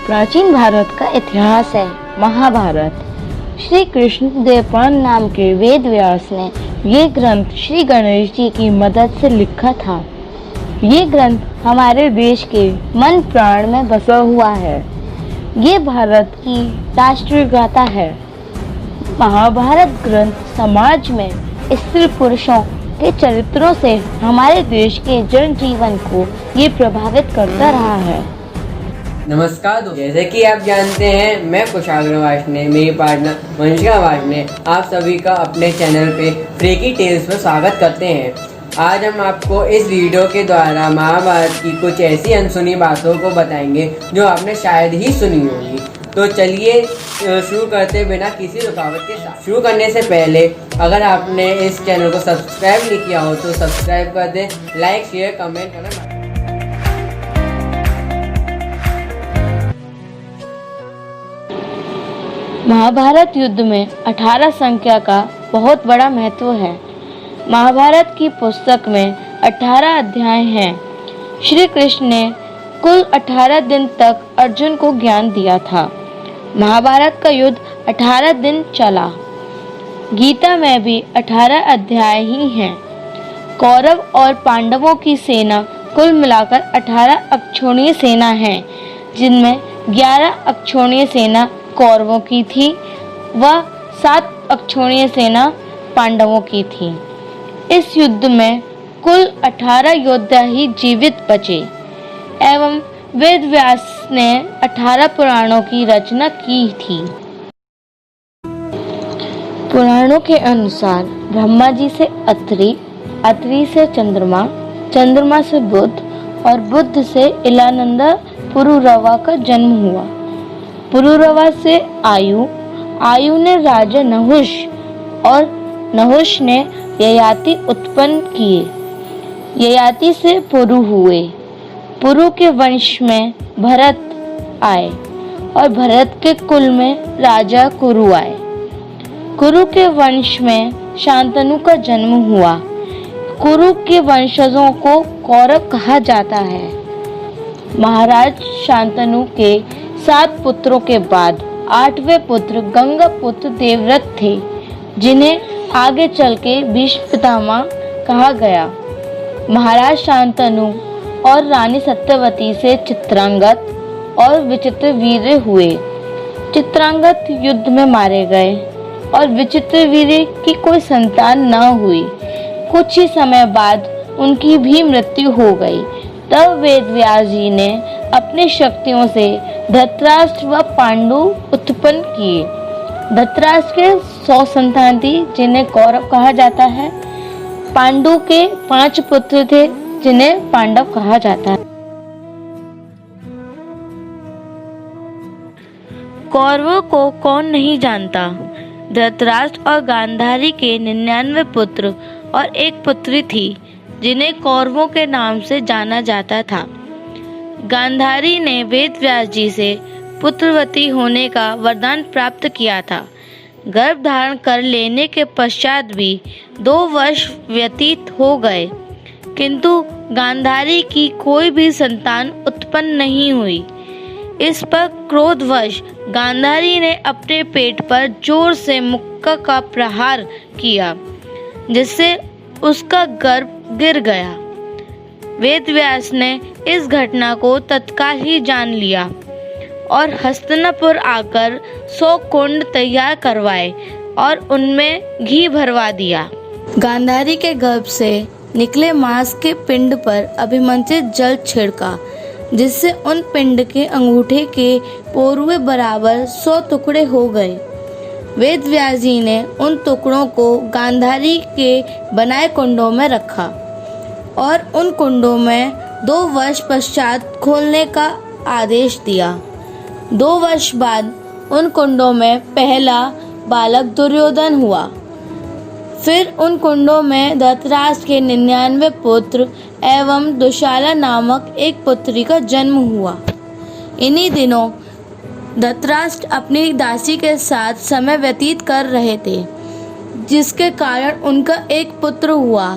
प्राचीन भारत का इतिहास है महाभारत। श्री कृष्ण देवपुराण नाम के वेद व्यास ने ये ग्रंथ श्री गणेश जी की मदद से लिखा था। ये ग्रंथ हमारे देश के मन प्राण में बसा हुआ है। ये भारत की राष्ट्रीय गाथा है। महाभारत ग्रंथ समाज में स्त्री पुरुषों के चरित्रों से हमारे देश के जनजीवन को ये प्रभावित करता रहा है। नमस्कार दोस्तों, जैसे कि आप जानते हैं मैं कुशाग्र वार्ष्णेय, मेरी पार्टनर वंशिका वार्ष्णेय आप सभी का अपने चैनल पे फ्रीकी टेल्स पर स्वागत करते हैं। आज हम आपको इस वीडियो के द्वारा महाभारत की कुछ ऐसी अनसुनी बातों को बताएंगे जो आपने शायद ही सुनी होगी। तो चलिए शुरू करते बिना किसी रुकावट के साथ। शुरू करने से पहले अगर आपने इस चैनल को सब्सक्राइब नहीं किया हो तो सब्सक्राइब कर दें, लाइक शेयर कमेंट करना। महाभारत युद्ध में 18 संख्या का बहुत बड़ा महत्व है। महाभारत की पुस्तक में 18 अध्याय हैं। श्री कृष्ण ने कुल 18 दिन तक अर्जुन को ज्ञान दिया था। महाभारत का युद्ध 18 दिन चला। गीता में भी 18 अध्याय ही हैं। कौरव और पांडवों की सेना कुल मिलाकर 18 अक्षौहिणी सेना है, जिनमें 11 अक्षौहिणी सेना कौरवों की थी व 7 अक्षौहिणी सेना पांडवों की थी। इस युद्ध में कुल 18 योद्धा ही जीवित बचे एवं वेद व्यास ने 18 पुराणों की रचना की थी। पुराणों के अनुसार ब्रह्मा जी से अत्रि, अत्रि से चंद्रमा, चंद्रमा से बुध और बुध से इलानंदा पुरुरवा का जन्म हुआ। पुरुरवा से आयु, आयु ने राजा नहुष और नहुष ने ययाति उत्पन्न किए। ययाति से पुरु हुए। पुरु के वंश में भरत आए और भरत के कुल में राजा कुरु आए। कुरु के वंश में शांतनु का जन्म हुआ। कुरु के वंशजों को कौरव कहा जाता है। महाराज शांतनु के 7 पुत्रों के बाद 8वें पुत्र गंगा पुत्र देवव्रत थे, जिन्हें आगे चल के भीष्म पितामह कहा गया। महाराज शांतनु और रानी सत्यवती से चित्रांगद और विचित्रवीर्य हुए। चित्रांगद युद्ध में मारे गए और विचित्रवीर्य की कोई संतान न हुई। कुछ ही समय बाद उनकी भी मृत्यु हो गई। तब वेद व्यास जी ने अपनी शक्तियों से धृतराष्ट्र व पांडु उत्पन्न किए। धृतराष्ट्र के 100 संतान थी, जिन्हें कौरव कहा जाता है। पांडु के 5 पुत्र थे, जिन्हें पांडव कहा जाता है। कौरवों को कौन नहीं जानता। धृतराष्ट्र और गांधारी के 99 पुत्र और एक पुत्री थी, जिन्हें कौरवों के नाम से जाना जाता था। गांधारी ने वेद व्यास जी से पुत्रवती होने का वरदान प्राप्त किया था। गर्भ धारण कर लेने के पश्चात भी 2 वर्ष व्यतीत हो गए, किंतु गांधारी की कोई भी संतान उत्पन्न नहीं हुई। इस पर क्रोधवश गांधारी ने अपने पेट पर जोर से मुक्का का प्रहार किया, जिससे उसका गर्भ गिर गया। वेद व्यास ने इस घटना को तत्काल ही जान लिया और हस्तिनापुर आकर 100 कुंड तैयार करवाए और उनमें घी भरवा दिया। गांधारी के गर्भ से निकले मांस के पिंड पर अभिमंत्रित जल छिड़का, जिससे उन पिंड के अंगूठे के पोरुए बराबर 100 टुकड़े हो गए। वेद व्यास जी ने उन टुकड़ों को गांधारी के बनाए कुंडों में रखा और उन कुंडों में 2 वर्ष पश्चात खोलने का आदेश दिया। 2 वर्ष बाद उन कुंडों में पहला बालक दुर्योधन हुआ। फिर उन कुंडों में धृतराष्ट्र के 99 पुत्र एवं दुशाला नामक एक पुत्री का जन्म हुआ। इन्हीं दिनों धृतराष्ट्र अपनी दासी के साथ समय व्यतीत कर रहे थे, जिसके कारण उनका एक पुत्र हुआ।